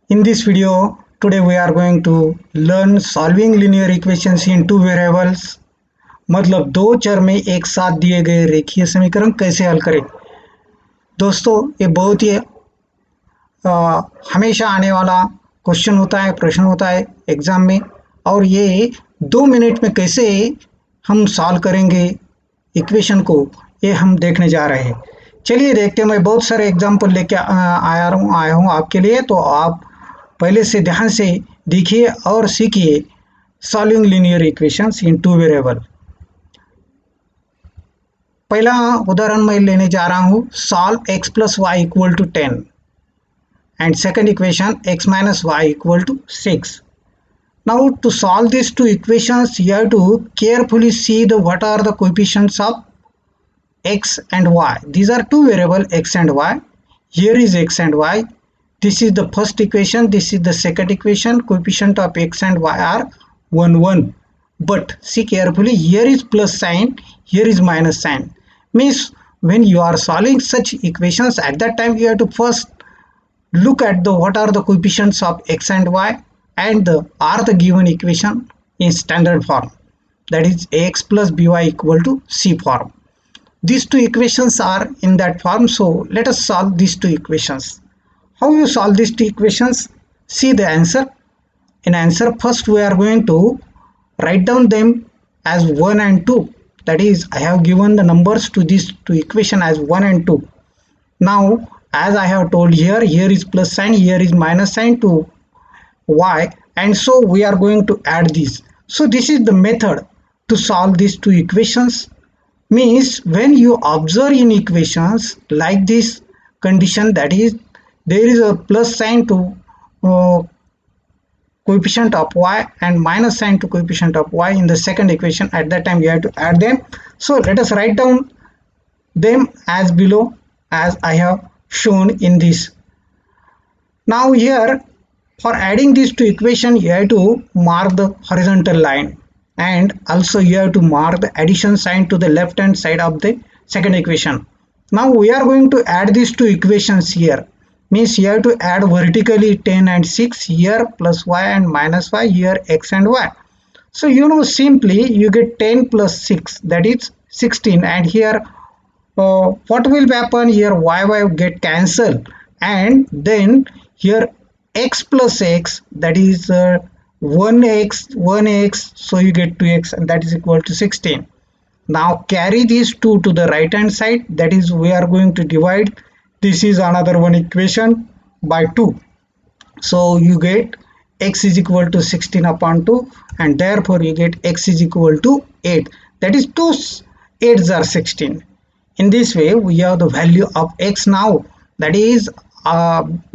In this video, today we are going to learn solving linear equations in two variables. मतलब दो चर में एक साथ दिए गए रेखीय समीकरण कैसे हल करें। दोस्तों, ये बहुत ही हमेशा आने वाला क्वेश्चन होता है, प्रश्न होता है एग्जाम में, और ये 2 मिनट में कैसे हम सॉल्व करेंगे इक्वेशन को, ये हम देखने जा रहे हैं। चलिए देखते हैं। मैं बहुत सारे एग्जाम्पल लेके आया हूँ आपके लिए, तो आप पहले से ध्यान से देखिए और सीखिए solving linear equations in two variable. पहला उदाहरण मैं लेने जा रहा हूँ, solve x plus y equal to 10 and second equation x minus y equal to 6. Now to solve these two equations, you have to carefully see what are the coefficients of x and y. These are two variables x and y. Here is x and y. This is the first equation, this is the second equation. Coefficient of x and y are 1 1. But see carefully, here is plus sign, here is minus sign. Means when you are solving such equations, at that time you have to first look at what are the coefficients of x and y, and are the given equation in standard form, that is ax plus by equal to c form. These two equations are in that form, so let us solve these two equations. How you solve these two equations? See the answer. In answer, first we are going to write down them as 1 and 2. That is, I have given the numbers to these two equation as 1 and 2. Now, as I have told here is plus sign, here is minus sign to y, and so we are going to add this. So this is the method to solve these two equations. Means when you observe in equations like this condition, that is there is a plus sign to coefficient of y and minus sign to coefficient of y in the second equation, at that time you have to add them. So let us write down them as below, as I have shown in this. Now here, for adding these two equations, you have to mark the horizontal line, and also you have to mark the addition sign to the left hand side of the second equation. Now we are going to add these two equations here. Means you have to add vertically 10 and 6 here, plus y and minus y here, x and y. So simply you get 10 plus 6, that is 16, and here what will happen here, y get cancelled, and then here x plus x, that is 1x, so you get 2x, and that is equal to 16. Now carry these two to the right hand side, that is we are going to divide this is another one equation by 2. So you get x is equal to 16 upon 2, and therefore you get x is equal to 8, that is 2 8s are 16. In this way we have the value of x now, that is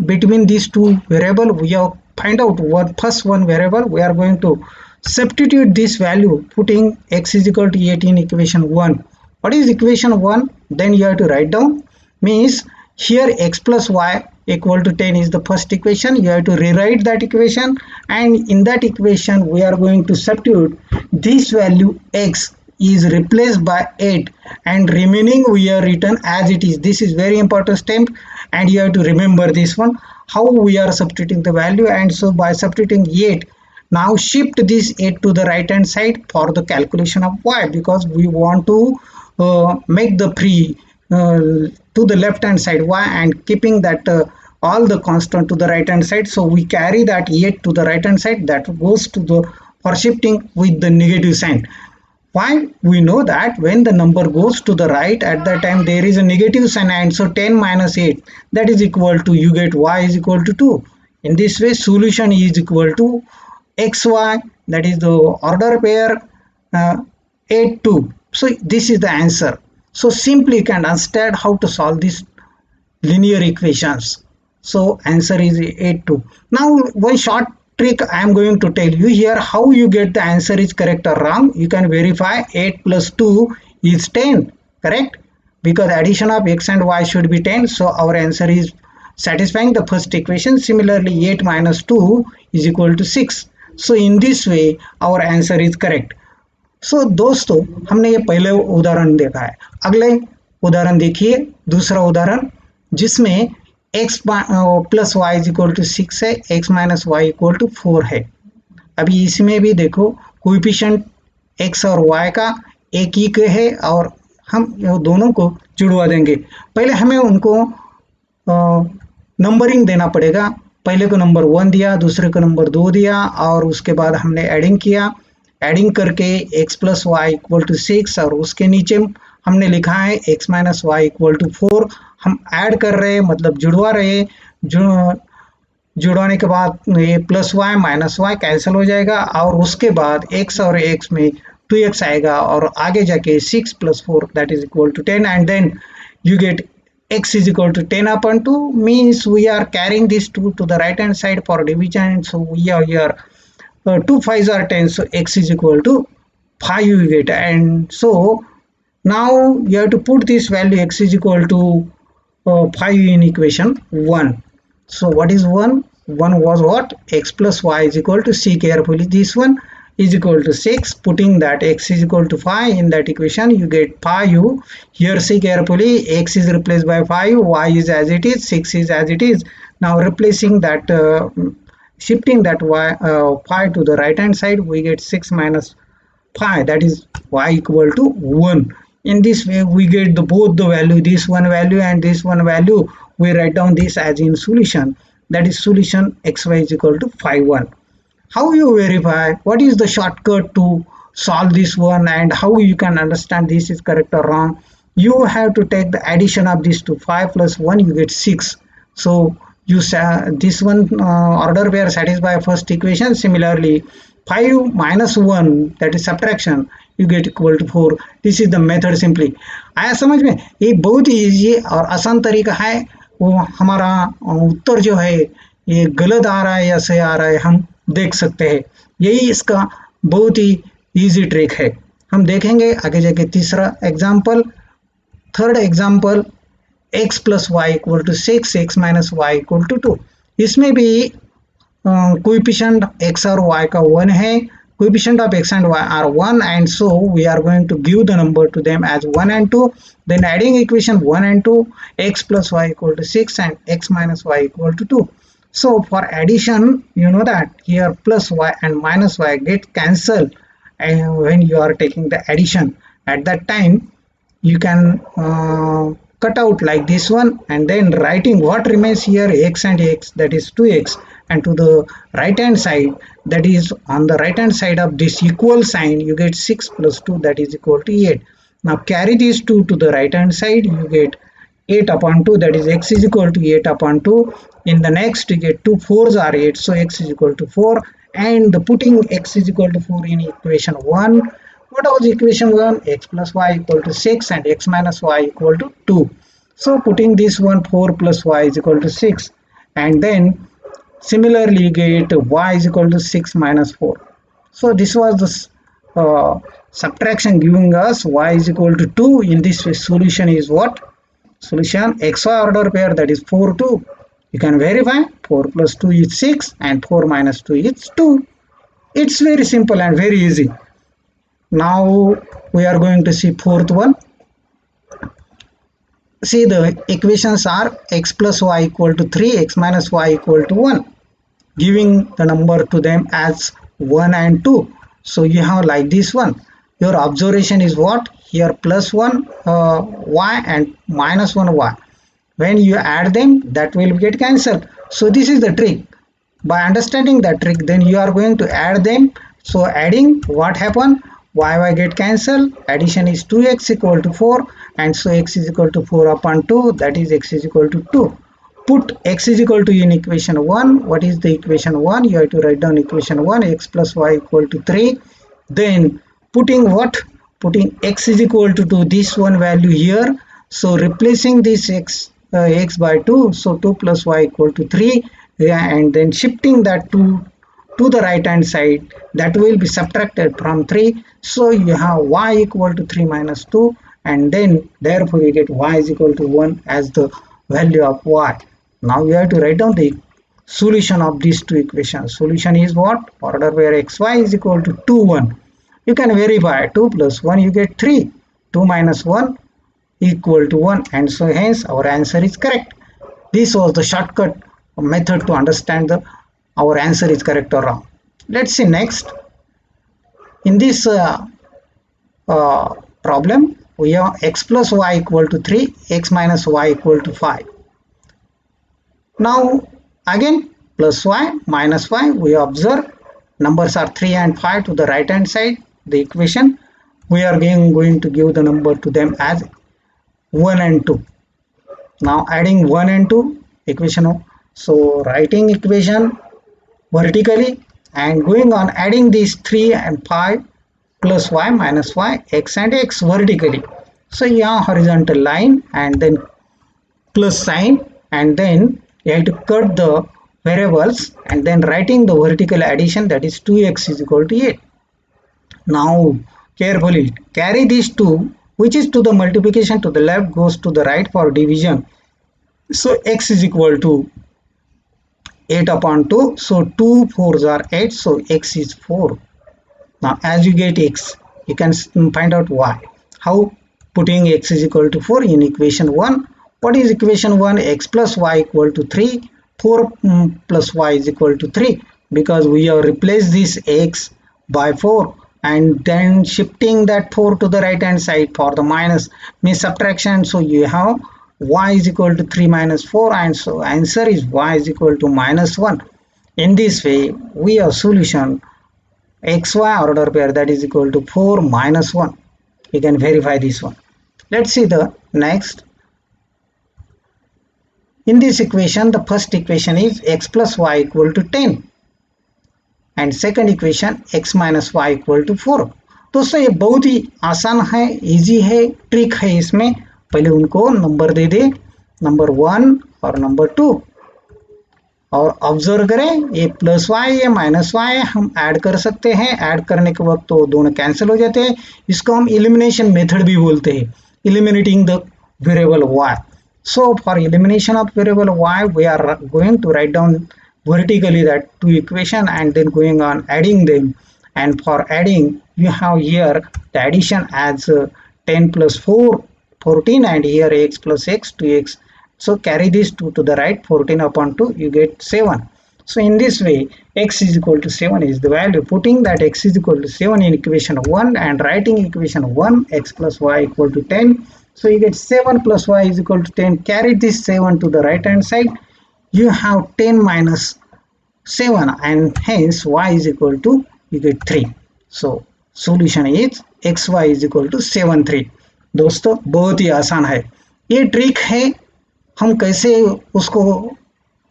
between these two variable we have find out first one variable. We are going to substitute this value, putting x is equal to 8 in equation 1. What is equation 1? Then you have to write down. Means here x plus y equal to 10 is the first equation. You have to rewrite that equation, and in that equation we are going to substitute this value x is replaced by 8, and remaining we are written as it is. This is very important step, and you have to remember this one, how we are substituting the value. And so by substituting 8, now shift this 8 to the right hand side for the calculation of y, because we want to make the free to the left hand side y, and keeping that all the constant to the right hand side. So we carry that 8 to the right hand side, that goes to the for shifting with the negative sign. Why? We know that when the number goes to the right, at that time there is a negative sign, and so 10 minus 8, that is equal to, you get y is equal to 2. In this way solution is equal to xy, that is the order pair 8 2. So this is the answer. So simply you can understand how to solve these linear equations. So answer is 8 2. Now one short trick I am going to tell you here, how you get the answer is correct or wrong. You can verify 8 plus 2 is 10, correct? Because addition of x and y should be 10, so our answer is satisfying the first equation. Similarly 8 minus 2 is equal to 6. So in this way our answer is correct. सो दोस्तों, हमने ये पहले उदाहरण देखा है। अगले उदाहरण देखिए, दूसरा उदाहरण, जिसमें x plus y is equal to 6 है, x minus y equal to 4 है। अभी इसमें भी देखो कोएफिशिएंट x और y का एक ही के है और हम दोनों को जुड़वा देंगे। पहले हमें उनको नंबरिंग देना पड़ेगा। पहले को नंबर 1 दिया, दूसरे को नंबर 2 दिया और उसके बाद हमने एडिंग किया। एडिंग करके x plus y equal to 6 और उसके नीचे हमने लिखा है x minus y equal to 4। हम ऐड कर रहे हैं मतलब जुड़वा रहे हैं। जुड़वाने के बाद ये plus y minus y cancel हो जाएगा और उसके बाद x और x में 2x आएगा और आगे जाके 6 plus 4 that is equal to 10 and then you get x is equal to 10 upon 2 means we are carrying this 2 to the right hand side for division. So we are here 2 5s are 10, so x is equal to 5 you get. And so now you have to put this value x is equal to 5 in equation 1. So what is 1? 1 was what? X plus y is equal to, see carefully, this one is equal to 6. Putting that x is equal to 5 in that equation, you get 5u. Here see carefully, x is replaced by 5, y is as it is, 6 is as it is. Now replacing that, shifting that y 5 to the right hand side, we get 6 minus 5, that is y equal to 1. In this way we get both the value, this one value and this one value. We write down this as in solution, that is solution xy is equal to 5 1. How you verify? What is the shortcut to solve this one and how you can understand this is correct or wrong? You have to take the addition of these two. 5 plus 1 you get 6. So you this one order pair satisfy first equation. Similarly 5 minus 1 that is subtraction, you get equal to 4. This is the method simply. आया समझ में? ये बहुत ही easy और आसान तरीका है। वो हमारा उत्तर जो है ये गलत आ रहा है या सही आ रहा है हम देख सकते हैं। यही इसका बहुत ही इजी ट्रिक है। हम देखेंगे आगे जाके तीसरा example. Third example, x plus y equal to 6, x minus y equal to 2। इसमें भी कोएफिशिएंट x और y का 1 है, coefficient of x and y are 1 and so we are going to give the number to them as 1 and 2. Then adding equation 1 and 2, x plus y equal to 6 and x minus y equal to 2. So for addition, you know that here plus y and minus y get cancelled when you are taking the addition. At that time you can cut out like this one and then writing what remains here, x and x, that is 2x, and to the right hand side, that is on the right hand side of this equal sign, you get 6 plus 2 that is equal to 8. Now carry these 2 to the right hand side, you get 8 upon 2, that is x is equal to 8 upon 2. In the next you get 2 4s are 8, so x is equal to 4, and putting x is equal to 4 in equation 1. What was equation 1? X plus y equal to 6 and x minus y equal to 2. So putting this one, 4 plus y is equal to 6, and then similarly you get y is equal to 6 minus 4. So this was the subtraction giving us y is equal to 2. In this way solution is what? Solution xy order pair, that is 4 2. You can verify 4 plus 2 is 6 and 4 minus 2 is 2. It's very simple and very easy. Now we are going to see fourth one. See, the equations are x plus y equal to 3, x minus y equal to 1, giving the number to them as 1 and 2. So you have like this one. Your observation is what? Here plus 1 y and minus 1 y. When you add them, that will get cancelled. So this is the trick. By understanding that trick, then you are going to add them. So adding, what happen? Y get cancelled. Addition is 2x equal to 4, and so x is equal to 4 upon 2, that is x is equal to 2. Put x is equal to in equation 1. What is the equation 1? You have to write down equation 1, x plus y equal to 3. Then putting what? Putting x is equal to 2, this one value here. So replacing this x by 2, so 2 plus y equal to 3, and then shifting that to the right hand side, that will be subtracted from 3. So you have y equal to 3 minus 2, and then therefore you get y is equal to 1 as the value of y. Now you have to write down the solution of these two equations. Solution is what? Order where xy is equal to 2 1. You can verify 2 plus 1 you get 3, 2 minus 1 equal to 1, and so hence our answer is correct. This was the shortcut method to understand our answer is correct or wrong. Let's see next. In this problem, we have x plus y equal to 3, x minus y equal to 5. Now again plus y minus y, we observe numbers are 3 and 5 to the right hand side. The equation, we are going to give the number to them as 1 and 2. Now adding 1 and 2 equation, so writing equation vertically and going on adding these 3 and 5 plus y minus y, x and x vertically. So yeah, horizontal line and then plus sign, and then you have to cut the variables and then writing the vertical addition, that is 2x is equal to 8. Now carefully carry these 2, which is to the multiplication to the left goes to the right for division. So x is equal to 8 upon 2. So 2 4s are 8. So x is 4. Now as you get x, you can find out y. How? Putting x is equal to 4 in equation 1. What is equation 1? X plus y equal to 3. 4 plus y is equal to 3. Because we have replaced this x by 4 and then shifting that 4 to the right hand side for the minus means subtraction. So you have y is equal to 3 minus 4, and so answer is y is equal to minus 1. In this way we have solution xy order pair, that is equal to 4 minus 1. You can verify this one. Let's see the next. In this equation, the first equation is x plus y equal to 10 and second equation x minus y equal to 4. दोस्तों ये बहुत ही आसान है, easy है, trick है इसमें. पहले उनको नंबर दे दे, नंबर 1 और नंबर 2, और ऑब्जर्व करें ये प्लस वाई या माइनस वाई हम ऐड कर सकते हैं. ऐड करने के वक्त तो दोनों कैंसिल हो जाते हैं. इसको हम एलिमिनेशन मेथड भी बोलते हैं, eliminating the variable y. So for elimination of variable y, we are going to write down vertically that two equation and then going on adding them. And for adding, you have here the addition as 10 plus 4, 14, and here x plus x, 2x. So carry this 2 to the right, 14 upon 2, you get 7. So in this way, x is equal to 7 is the value. Putting that x is equal to 7 in equation 1 and writing equation 1, x plus y equal to 10. So you get 7 plus y is equal to 10. Carry this 7 to the right hand side. You have 10 minus 7 and hence y is equal to, you get 3. So solution is xy is equal to 7 3. दोस्तों बहुत ही आसान है ये trick है. हम कैसे उसको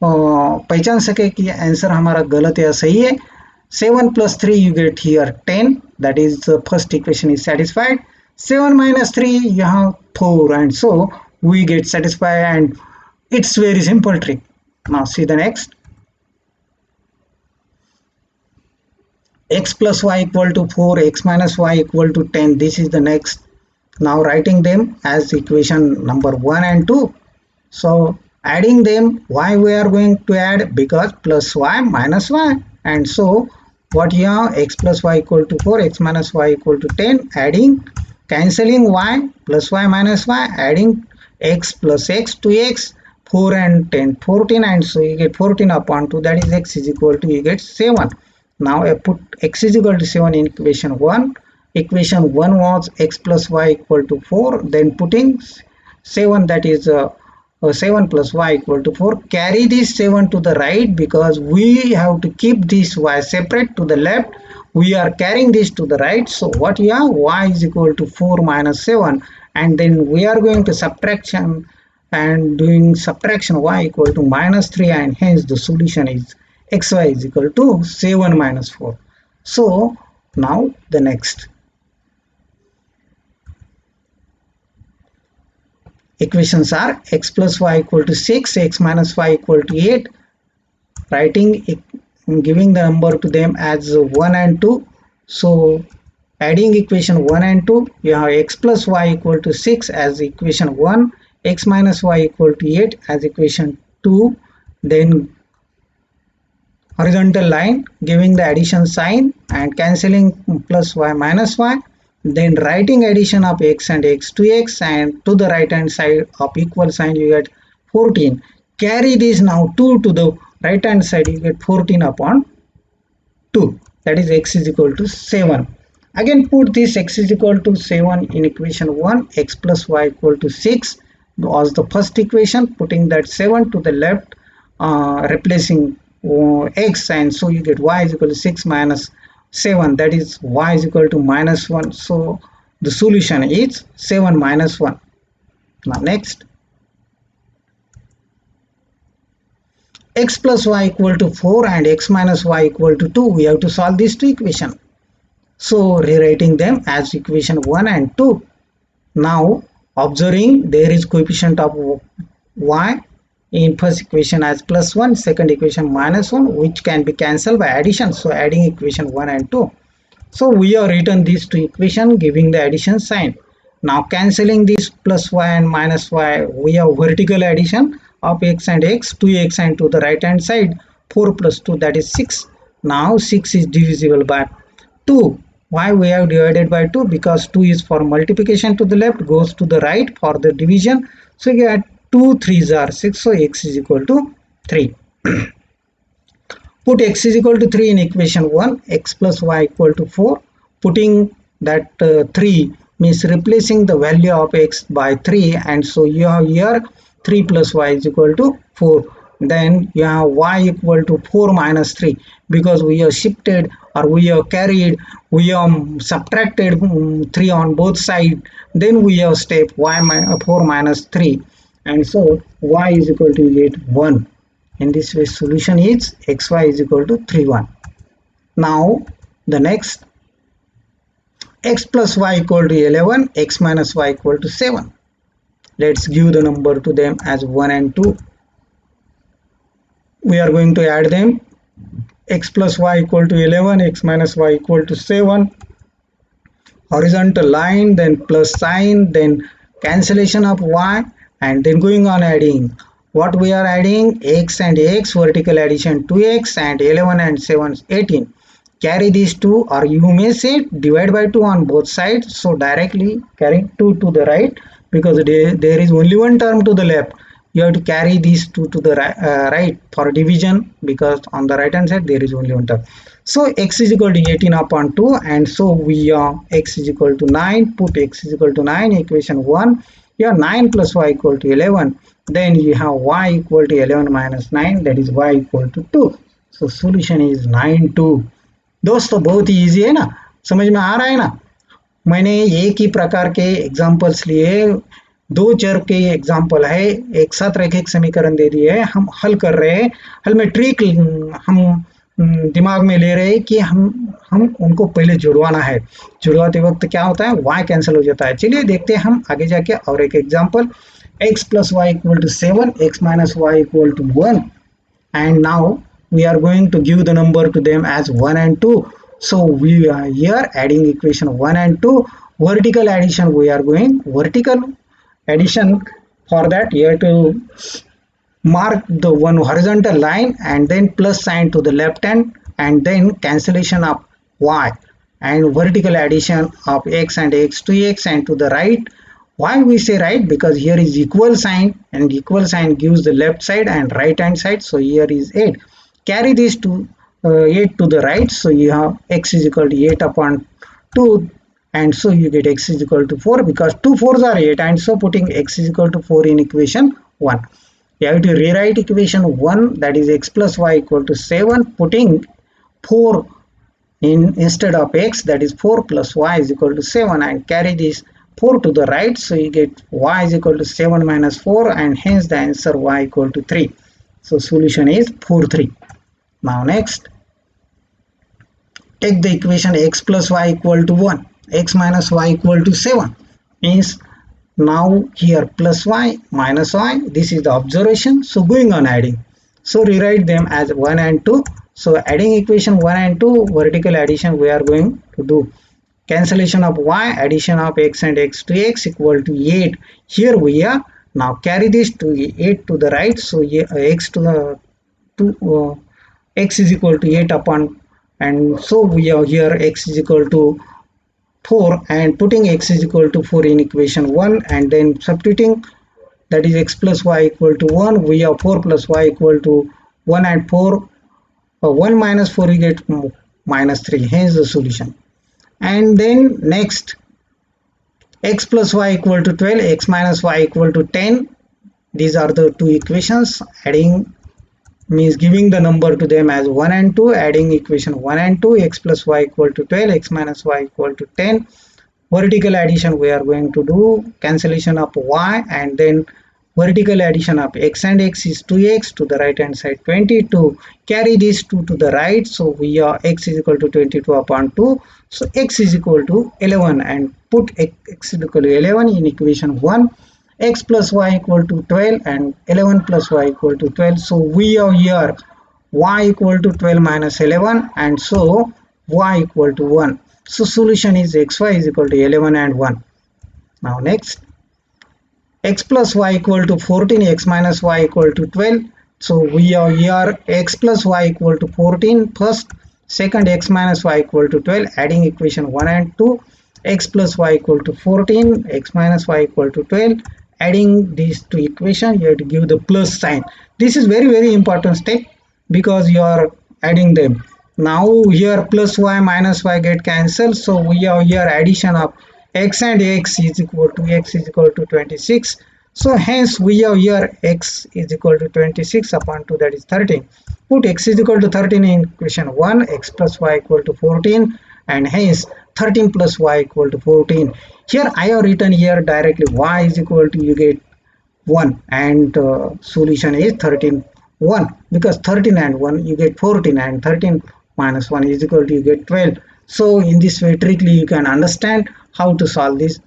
पहचान सके कि आंसर हमारा गलत या सही है. 7 plus 3 you get here 10, that is the first equation is satisfied. 7 minus 3 you have 4, and so we get satisfied, and it's very simple trick. Now see the next. X plus y equal to 4, x minus y equal to 10. This is the next. Now writing them as equation number 1 and 2. So adding them, why we are going to add? Because plus y minus y, and so what you have, x plus y equal to 4, x minus y equal to 10, adding, cancelling y plus y minus y, adding x plus x to x, 4 and 10, 14, and so you get 14 upon 2, that is x is equal to, you get 7. Now I put x is equal to 7 in equation 1. Equation 1 was x plus y equal to 4, then putting 7, that is 7 plus y equal to 4. Carry this 7 to the right because we have to keep this y separate to the left. We are carrying this to the right. So what you have, y is equal to 4 minus 7, and then we are going to subtraction and doing subtraction, y equal to minus 3, and hence the solution is xy is equal to 7 minus 4. So now the next. Equations are x plus y equal to 6, x minus y equal to 8. Writing, giving the number to them as 1 and 2. So adding equation 1 and 2, you have x plus y equal to 6 as equation 1, x minus y equal to 8 as equation 2. Then horizontal line, giving the addition sign and cancelling plus y minus y. Then writing addition of x and x to x, and to the right hand side of equal sign you get 14. carry this now 2 to the right hand side, you get 14 upon 2, that is x is equal to 7. Again put this x is equal to 7 in equation 1, x plus y equal to 6 was the first equation, putting that 7 to the left, replacing x, and so you get y is equal to 6 minus 7, that is y is equal to minus 1. So the solution is 7 minus 1. Now next, x plus y equal to 4 and x minus y equal to 2, we have to solve these two equations. So rewriting them as equation 1 and 2. Now observing there is coefficient of y in first equation as plus 1, second equation minus 1, which can be cancelled by addition. So adding equation 1 and 2. So we have written these two equations giving the addition sign. Now cancelling this plus y and minus y, we have vertical addition of x and x, 2x and to the right hand side, 4 plus 2, that is 6. Now 6 is divisible by 2. Why we have divided by 2? Because 2 is for multiplication to the left, goes to the right for the division. So you get 2 3s are 6, so x is equal to 3. Put x is equal to 3 in equation 1, x plus y equal to 4. Putting that 3 means replacing the value of x by 3, and so you have here 3 plus y is equal to 4. Then you have y equal to 4 minus 3, because we have shifted or we have carried, we have subtracted 3 on both sides. Then we have step y 4 minus 3, and so y is equal to 1. In this way solution is xy is equal to 3 1. Now the next, x plus y equal to 11, x minus y equal to 7. Let's give the number to them as 1 and 2. We are going to add them. X plus y equal to 11, x minus y equal to 7. Horizontal line, then plus sign, then cancellation of y, and then going on adding. What we are adding? X and x, vertical addition 2x, and 11 and 7 18. Carry these two, or you may say divide by 2 on both sides. So directly carrying 2 to the right, because there is only one term to the left. You have to carry these 2 to the right for division, because on the right hand side there is only one term. So x is equal to 18 upon 2, and so we x is equal to 9. Put x is equal to 9 equation 1. Here 9 plus y equal to 11. Then you have y equal to 11 minus 9, that is y equal to 2. So solution is 9 2. दोस्तों बहुत ही easy है ना, समझ में आ रहा है ना। मैंने एक ही प्रकार के एग्जांपल्स लिए, दो चर के एग्जांपल है, एक साथ रैखिक समीकरण दे दिए है, हम हल कर रहे हैं। हल में ट्रिक हम दिमाग में ले रहे हैं कि हम उनको पहले जुड़वाना है। जुड़वाते वक्त क्या होता है, y कैंसिल हो जाता है। चलिए देखते हैं हम आगे जाके और एक example. x plus y equal to 7, x minus y equal to 1, and now we are going to give the number to them as 1 and 2. So we are here adding equation 1 and 2. Vertical addition, we are going vertical addition. For that you have to mark the one horizontal line and then plus sign to the left hand, and then cancellation of y, and vertical addition of x and x to x and to the right. Why we say right? Because here is equal sign, and equal sign gives the left side and right hand side. So here is 8. Carry these to 8 to the right. So you have x is equal to 8 upon 2, and so you get x is equal to 4, because 2 4s are 8, and so putting x is equal to 4 in equation 1. You have to rewrite equation 1, that is x plus y equal to 7, putting 4 instead of x, that is 4 plus y is equal to 7, and carry this 4 to the right. So you get y is equal to 7 minus 4, and hence the answer y equal to 3. So solution is 4 3. Now next, take the equation x plus y equal to 1, x minus y equal to 7, means now here plus y minus y, this is the observation. So going on adding, so rewrite them as 1 and 2. So adding equation 1 and 2, vertical addition we are going to do. Cancellation of y, addition of x and x to x equal to 8. Here we are, now carry this to 8 to the right. So x to the x is equal to 8 upon, and so we have here x is equal to 4, and putting x is equal to 4 in equation 1, and then substituting that is x plus y equal to 1. We have 4 plus y equal to 1 and 4. 1 minus 4 you get minus 3. Hence the solution. And then next, x plus y equal to 12, x minus y equal to 10. These are the two equations. Adding means giving the number to them as 1 and 2, adding equation 1 and 2, x plus y equal to 12, x minus y equal to 10. Vertical addition we are going to do, cancellation of y, and then vertical addition of x and x is 2x, to the right hand side 22. Carry these 2 to the right, so we are x is equal to 22 upon 2, so x is equal to 11, and put x is equal to 11 in equation 1. X plus y equal to 12 and 11 plus y equal to 12. So we have here y equal to 12 minus 11, and so y equal to 1. So solution is xy is equal to 11 and 1. Now next, x plus y equal to 14, x minus y equal to 12. So we have here x plus y equal to 14 first, second x minus y equal to 12, adding equation 1 and 2, x plus y equal to 14, x minus y equal to 12. Adding these two equations, you have to give the plus sign. This is very important step because you are adding them. Now here plus y minus y get cancelled, so we have here addition of x and x is equal to 26. So hence we have here x is equal to 26 upon 2, that is 13. Put x is equal to 13 in equation 1, x plus y equal to 14, and hence 13 plus y equal to 14. Here I have written here directly y is equal to, you get 1, and solution is 13 1, because 13 and 1 you get 14, and 13 minus 1 is equal to, you get 12. So in this way trically you can understand how to solve these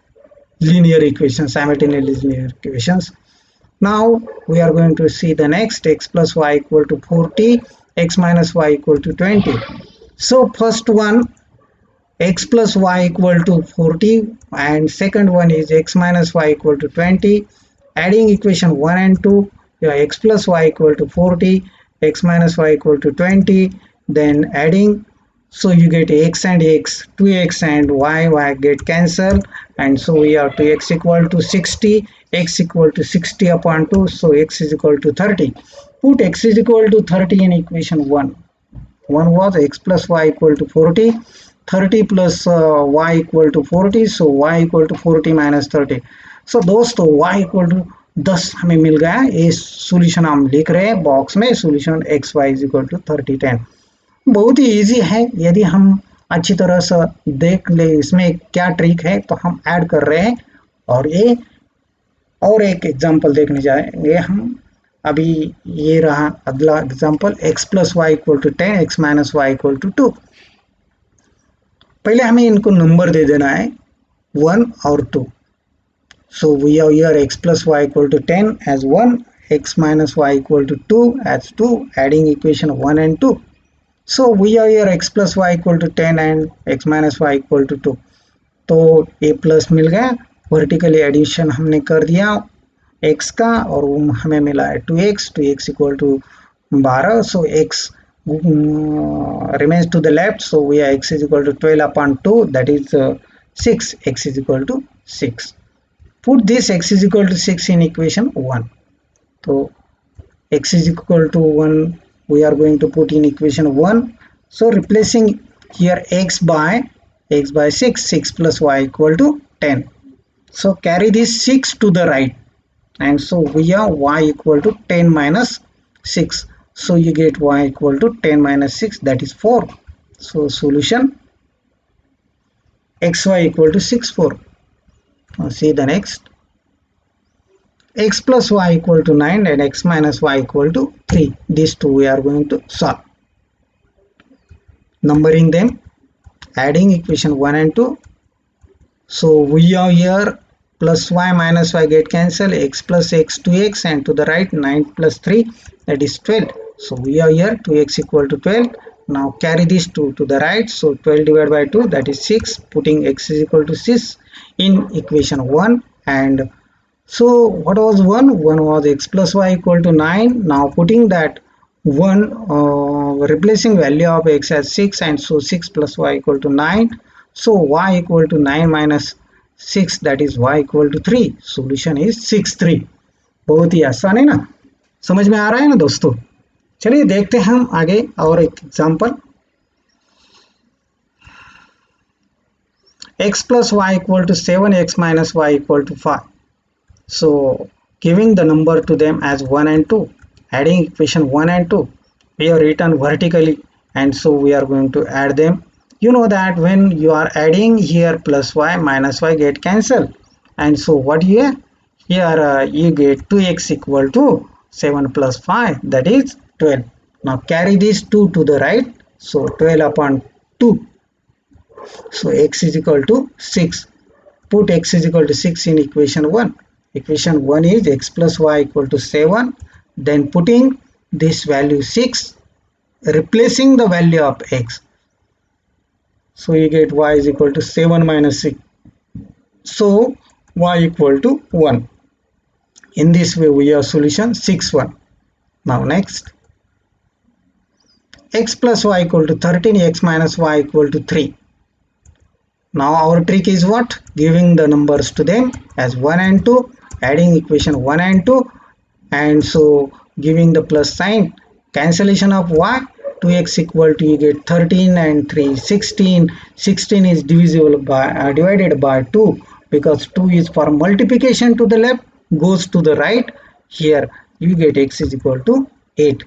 linear equations, simultaneous linear equations. Now we are going to see the next, x plus y equal to 40, x minus y equal to 20. So first one, x plus y equal to 40, and second one is x minus y equal to 20. Adding equation 1 and 2, x plus y equal to 40, x minus y equal to 20, then adding, so you get x and x, 2x and y get cancelled, and so we have 2x equal to 60, x equal to 60 upon 2, so x is equal to 30. Put x is equal to 30 in equation 1. 1 was x plus y equal to 40, 30 plus y equal to 40, so y equal to 40 minus 30. सो दोस्तों y equal to 10 हमें मिल गया। ये solution हम लिख रहे हैं box में, solution x y is equal to 30 10। बहुत ही इजी है, यदि हम अच्छी तरह से देख ले इसमें क्या ट्रिक है तो हम ऐड कर रहे हैं। और ये और एक एग्जांपल देखने जाएंगे हम। अभी ये रहा अगला example, x plus y equal to 10, x minus y equal to 2। पहले हमें इनको नंबर दे देना है 1 और 2। So we have here x plus y equal to 10 as 1, x minus y equal to 2 as 2, adding equation 1 and 2. So we have here x plus y equal to 10 and x minus y equal to 2. तो a plus मिल गया, vertically addition हमने कर दिया x का और हमें मिला है 2x, 2x equal to 12. So x remains to the left, so we have x is equal to 12 upon 2, that is 6, x is equal to 6. Put this x is equal to 6 in equation 1. So x is equal to 1 we are going to put in equation 1. So replacing here x by 6, 6 plus y equal to 10. So carry this 6 to the right, and so we have y equal to 10 minus 6. So you get y equal to 10 minus 6, that is 4. So solution xy equal to 6 4. Now see the next, x plus y equal to 9 and x minus y equal to 3. These two we are going to solve. Numbering them, adding equation 1 and 2. So we have here plus y minus y get cancelled, x plus x 2x, and to the right 9 plus 3, that is 12. So we have here 2x equal to 12. Now carry these 2 to the right, so 12 divided by 2, that is 6. Putting x is equal to 6 in equation 1, and so what was 1 was x plus y equal to 9. Now putting that 1 replacing value of x as 6, and so 6 plus y equal to 9. So y equal to 9 minus 6, that is y equal to 3. Solution is 6 3. बहुत ही आसान है ना, समझ में आ रहा है ना दोस्तों। चलिए देखते हैं हम आगे और एक example. x plus y equal to 7, x minus y equal to 5. So giving the number to them as 1 and 2, adding equation 1 and 2, we are written vertically, and so we are going to add them. You know that when you are adding here, plus y minus y get cancelled, and so what here you get 2x equal to 7 plus 5, that is 12. Now carry these 2 to the right, so 12 upon 2, so x is equal to 6. Put x is equal to 6 in equation 1. Equation 1 is x plus y equal to 7. Then putting this value 6, replacing the value of x. So you get y is equal to 7 minus 6. So y equal to 1. In this way we have solution 6, 1. Now next. X plus y equal to 13, x minus y equal to 3. Now our trick is what? Giving the numbers to them as 1 and 2, adding equation 1 and 2, and so giving the plus sign, cancellation of y, 2x equal to, you get 13 and 3 16. 16 is divisible by divided by 2, because 2 is for multiplication to the left, goes to the right. Here you get x is equal to 8.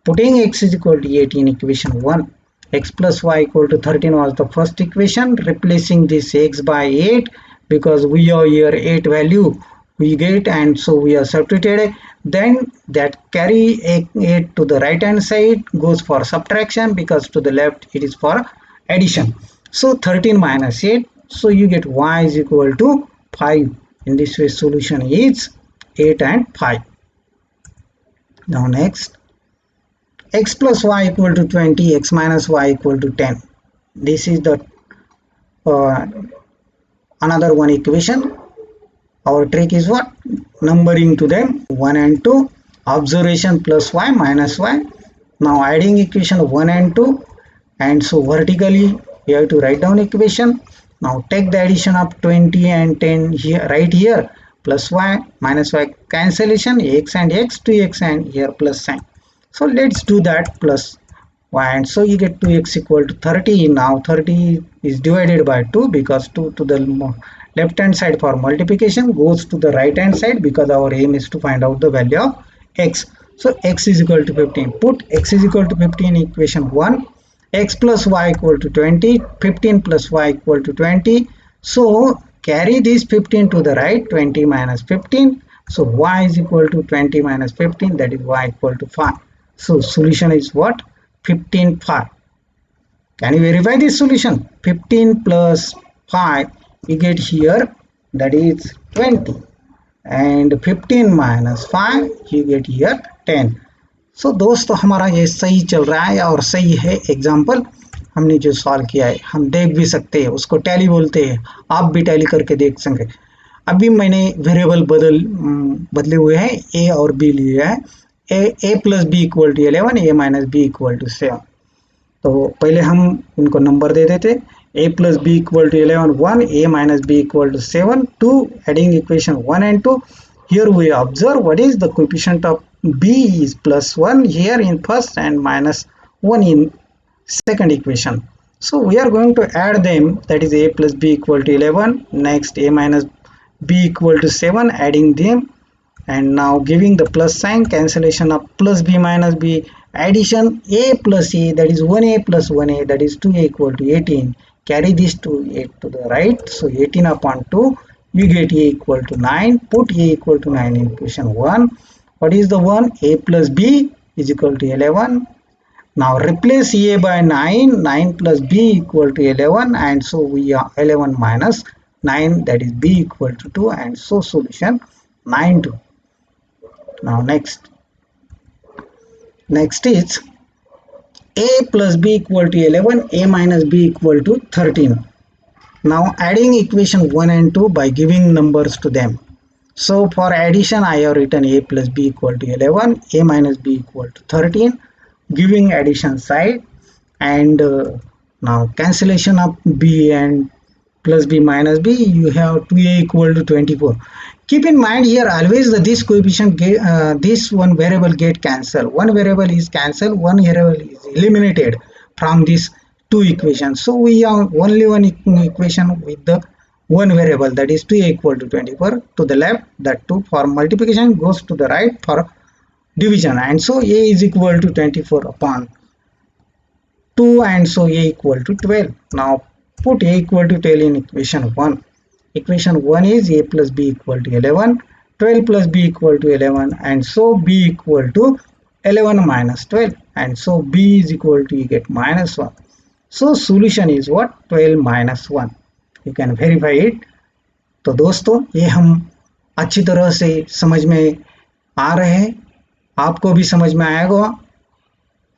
Putting x is equal to 8 in equation 1, x plus y equal to 13 was the first equation, replacing this x by 8, because we are here 8 value we get, and so we are substituted. Then that carry 8 to the right hand side goes for subtraction, because to the left it is for addition. So 13 minus 8, so you get y is equal to 5. In this way solution is 8 and 5. Now next, x plus y equal to 20, x minus y equal to 10. This is the uh, another one equation. Our trick is what? Numbering to them 1 and 2, observation plus y minus y. Now adding equation 1 and 2, and so vertically we have to write down equation. Now take the addition of 20 and 10 here, right here, plus y minus y, cancellation, x and x, 2x, and here plus sign. So let's do that, plus y, and so you get 2x equal to 30. Now 30 is divided by 2, because 2 to the left hand side for multiplication, goes to the right hand side, because our aim is to find out the value of x. So x is equal to 15. Put x is equal to 15 in equation 1. X plus y equal to 20. 15 plus y equal to 20. So carry this 15 to the right, 20 minus 15. So y is equal to 20 minus 15, that is y equal to 5. So solution is what? 15, 5. Can you verify this solution? 15 plus 5, you get here, that is 20, and 15 minus 5, you get here 10. So दोस्तों हमारा ये सही चल रहा है और सही है एग्जाम्पल हमने जो सॉल्व किया है। हम देख भी सकते हैं, उसको टैली बोलते हैं, आप भी टैली करके देख सकते हैं। अभी मैंने वेरिएबल बदले हुए हैं, ए और बी लिए है। A plus B equal to 11, A minus B equal to 7। तो पहले हम इनको नंबर दे देते, a plus b equal to 11, 1, a minus b equal to 7, 2, adding equation 1 and 2. Here we observe what is the coefficient of b is plus 1 here in first and minus 1 in second equation. So we are going to add them, that is a plus b equal to 11, next a minus b equal to 7, adding them, and now giving the plus sign, cancellation of plus b minus b, addition a plus a, that is 1a plus 1a, that is 2a equal to 18. Carry this to 8 to the right, so 18 upon 2, you get a equal to 9. Put a equal to 9 in equation 1. What is the 1? A plus b is equal to 11. Now replace a by 9, 9 plus b equal to 11, and so we are 11 minus 9, that is b equal to 2, and so solution 9, 2. Now next is a plus b equal to 11, a minus b equal to 13. Now adding equation 1 and 2 by giving numbers to them. So for addition I have written a plus b equal to 11, a minus b equal to 13, giving addition side, and now cancellation of b and plus b minus b, you have 2a equal to 24. Keep in mind here always this coefficient this one variable get cancelled. One variable is cancelled, one variable is eliminated from this two equations. So we have only one equation with the one variable, that is 2a equal to 24 to the left, that 2 for multiplication goes to the right for division, and so a is equal to 24 upon 2, and so a equal to 12. Now put a equal to 12 in equation 1. Equation 1 is a plus b equal to 11, 12 plus b equal to 11, and so b equal to 11 minus 12, and so b is equal to, you get minus 1. So solution is what? 12 minus 1. You can verify it. तो दोस्तों ये हम अच्छी तरह से समझ में आ रहे हैं, आपको भी समझ में आएगा,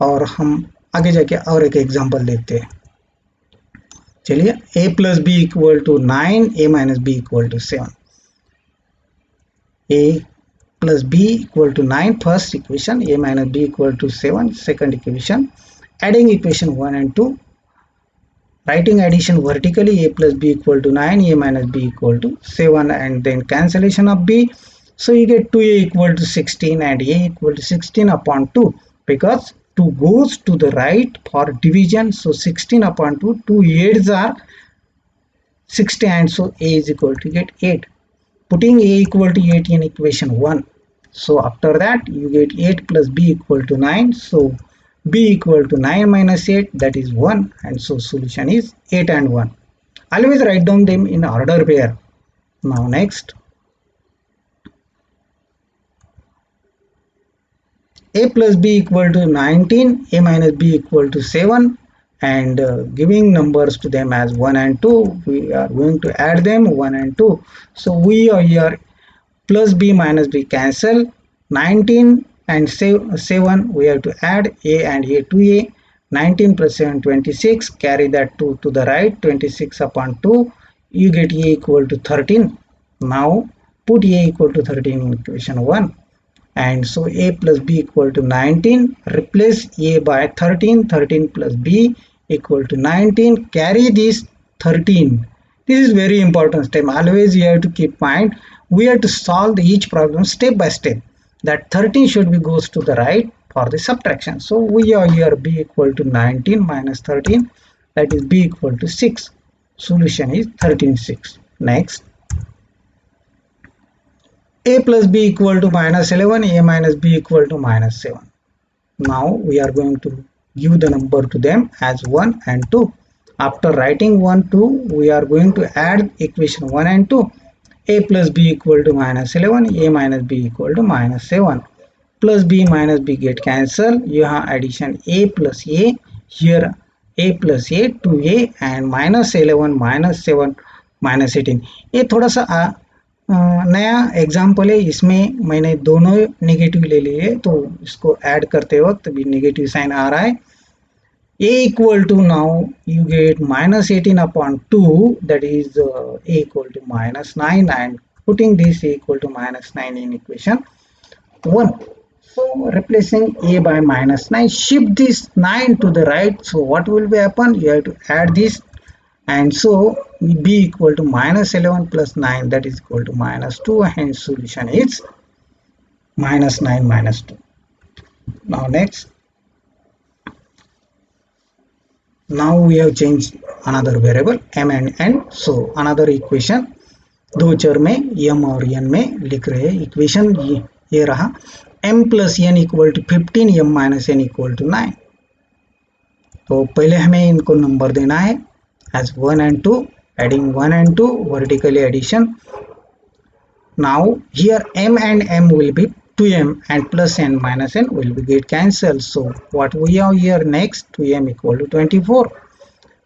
और हम आगे जाके और एक एग्जांपल देखते हैं. चलिए, a plus B equal to 9, a minus B equal to 7. a plus b equal to 9 first equation, a minus b equal to 7 second equation. Adding equation 1 and 2, writing addition vertically, a plus b equal to 9, a minus b equal to 7, and then cancellation of b. So you get 2a equal to 16 and a equal to 16 upon 2, because 2 goes to the right for division. So 16 upon 2, 2 8s are 60, and so a is equal to get 8. Putting a equal to 8 in equation 1. So after that you get 8 plus b equal to 9. So b equal to 9 minus 8, that is 1, and so solution is 8 and 1. Always write down them in order pair. Now next, a plus b equal to 19, a minus b equal to 7, and giving numbers to them as 1 and 2, we are going to add them 1 and 2. So we are here plus b minus b cancel, 19 and 7 we have to add a and a to a. 19 plus 7 26, carry that 2 to the right, 26 upon 2, you get a equal to 13. Now put a equal to 13 in equation 1, and so a plus b equal to 19, replace a by 13, 13 plus b equal to 19, carry this 13. This is very important step. Always you have to keep mind, we have to solve each problem step by step. That 13 should be goes to the right for the subtraction. So we are here b equal to 19 minus 13, that is b equal to 6. Solution is 13 6. Next, a plus b equal to minus 11, a minus b equal to minus 7. Now we are going to give the number to them as 1 and 2. After writing 1 2, we are going to add equation 1 and 2. A plus b equal to minus 11, a minus b equal to minus 7. Plus b minus b get cancelled. You have addition a plus a, here a plus a, 2a, and minus 11 minus 7 minus 18. ये थोड़ा सा नया example है, इसमें मैंने दोनों negative ले लिए, तो इसको ऐड करते वक्त भी नेगेटिव साइन आ रहा है. a equal to, now you get minus 18 upon 2, that is a equal to minus 9, and putting this a equal to minus 9 in equation 1. So replacing a by minus 9, shift this 9 to the right. So what will be happen? You have to add this, and so b equal to minus 11 plus 9, that is equal to minus 2, and solution is minus 9 minus 2. Now next, now we have changed another variable m and n. So another equation, दो चर में m और n में लिख रहे हैं. Equation ये रहा, m plus n equal to 15, m minus n equal to 9. तो पहले हमें इनको नंबर देना है as 1 and 2, adding 1 and 2 vertically addition. Now here m and m will be 2m, and plus n minus n will be get cancelled. So what we have here next, 2m equal to 24,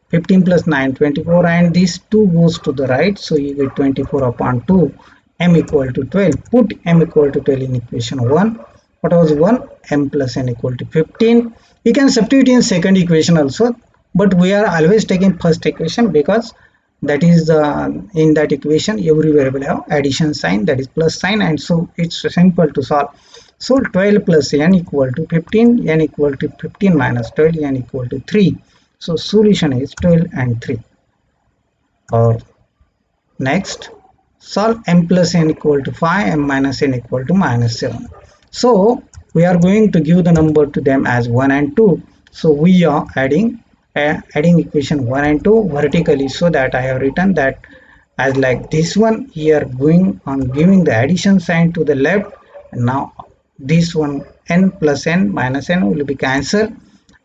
15 plus 9 24, and this 2 goes to the right, so you get 24 upon 2, m equal to 12. Put m equal to 12 in equation 1. What was 1? M plus n equal to 15. You can substitute in second equation also, but we are always taking first equation because that is in that equation every variable have addition sign, that is plus sign, and so it's simple to solve. So 12 plus n equal to 15, n equal to 15 minus 12, n equal to 3. So solution is 12 and 3. Or Next, solve m plus n equal to 5, m minus n equal to minus 7. So we are going to give the number to them as 1 and 2. So we are adding equation 1 and 2 vertically, so that I have written that as like this one here, going on giving the addition sign to the left. And now this one, n plus n minus n, will be cancelled,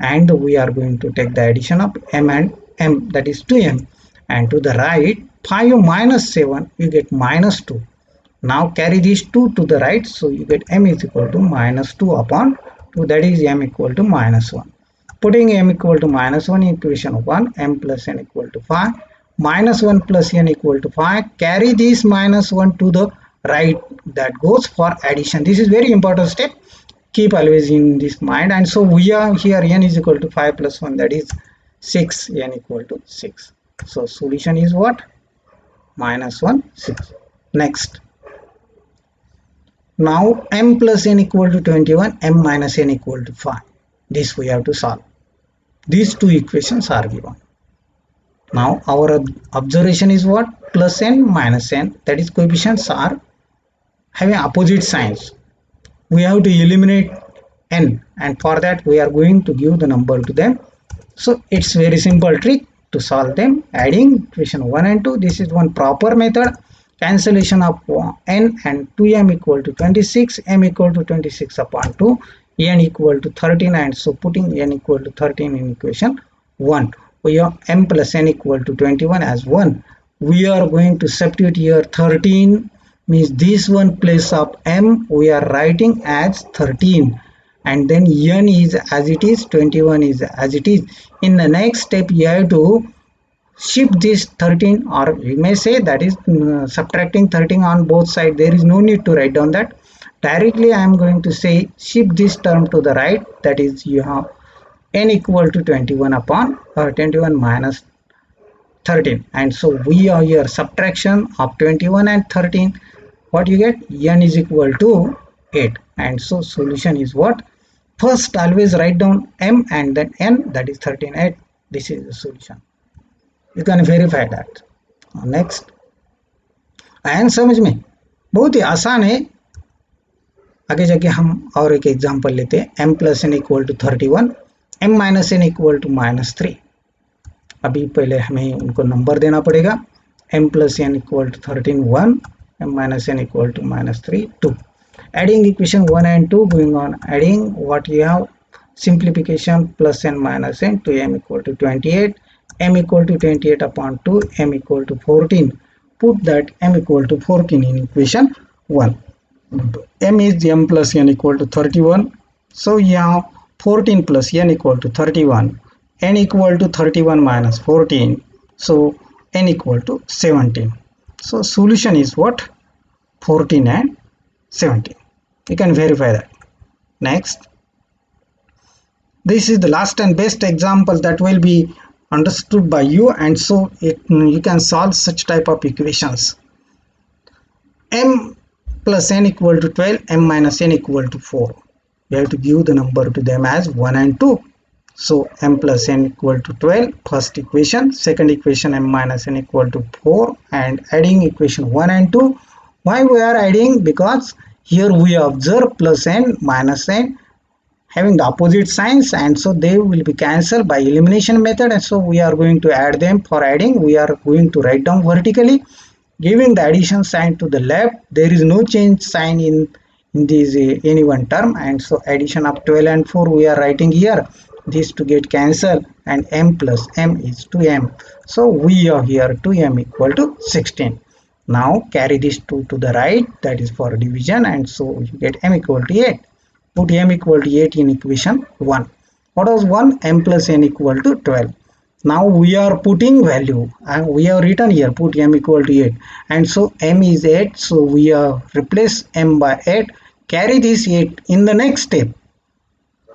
and we are going to take the addition of m and m, that is 2m, and to the right 5 minus 7, you get minus 2. Now carry these 2 to the right, so you get m is equal to minus 2 upon 2, that is m equal to minus 1. Putting m equal to minus 1 in equation 1, m plus n equal to 5, minus 1 plus n equal to 5, carry this minus 1 to the right, that goes for addition. This is very important step, keep always in this mind. And so we are here, n is equal to 5 plus 1, that is 6, n equal to 6. So solution is what? Minus 1, 6. Next, now m plus n equal to 21, m minus n equal to 5. This we have to solve. These two equations are given. Now our observation is what? Plus n minus n, that is coefficients are having opposite signs. We have to eliminate n, and for that we are going to give the number to them. So it's very simple trick to solve them, adding equation 1 and 2. This is one proper method. Cancellation of n and 2m equal to 26, m equal to 26 upon 2, n equal to 13, and so putting n equal to 13 in equation 1. We have m plus n equal to 21 as 1. We are going to substitute here 13, means this one place of m we are writing as 13, and then n is as it is, 21 is as it is. In the next step you have to shift this 13, or we may say that is subtracting 13 on both sides. There is no need to write down that. Directly I am going to say shift this term to the right, that is you have n equal to 21 upon 21 minus 13, and so we are here subtraction of 21 and 13. What you get? N is equal to 8, and so solution is what? First always write down m and then n, that is 13, 8. This is the solution. You can verify that. Next, ion समझ में? बहुत ही आसान है. आगे जाके हम और एक एग्जांपल लेते हैं. m plus n equal to 31, m minus n equal to minus 3. अभी पहले हमें उनको नंबर देना पड़ेगा. m plus n equal to 13 1, m minus n equal to minus 3 2. Adding equation 1 and 2, going on adding what you have, simplification plus n minus n to m equal to 28, m equal to 28 upon 2, m equal to 14. Put that m equal to 14 in equation 1. M is m plus n equal to 31. So here 14 plus n equal to 31. N equal to 31 minus 14. So n equal to 17. So solution is what? 14 and 17. You can verify that. Next, this is the last and best example that will be understood by you, and so you can solve such type of equations. M plus n equal to 12, m minus n equal to 4. You have to give the number to them as 1 and 2. So m plus n equal to 12, first equation. Second equation, m minus n equal to 4, and adding equation 1 and 2. Why we are adding? Because here we observe plus n minus n having the opposite signs, and so they will be cancelled by elimination method, and so we are going to add them. For adding, we are going to write down vertically, giving the addition sign to the left. There is no change sign in this any one term, and so addition of 12 and 4 we are writing here. This to get cancelled, and m plus m is 2m. So we are here 2m equal to 16. Now carry this 2 to the right, that is for division, and so you get m equal to 8. Put m equal to 8 in equation 1. What was 1? M plus n equal to 12. Now we are putting value, and we have written here put m equal to 8, and so m is 8, so we are replace m by 8. Carry this 8 in the next step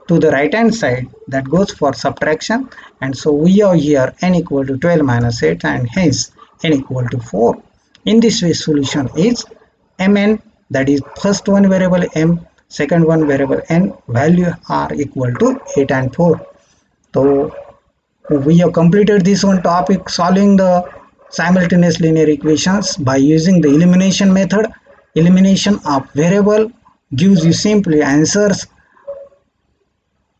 to the right hand side, that goes for subtraction, and so we are here n equal to 12 minus 8, and hence n equal to 4. In this way solution is mn, that is first one variable m, second one variable n, value are equal to 8 and 4. So we have completed this one topic, solving the simultaneous linear equations by using the elimination method. Elimination of variable gives you simply answers.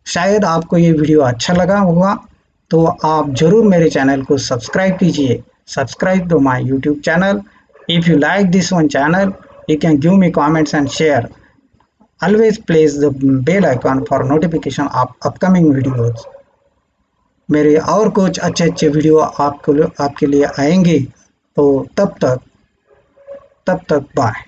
शायद आपको ये video अच्छा लगा होगा, तो आप जरूर मेरे चैनल को सब्सक्राइब कीजिए. Subscribe to my YouTube channel. If you like this one channel, you can give me comments and share. Always place the bell icon for notification of upcoming videos. मेरे और कुछ अच्छे अच्छे वीडियो आपके लिए आएंगे. तो तब तक बाय.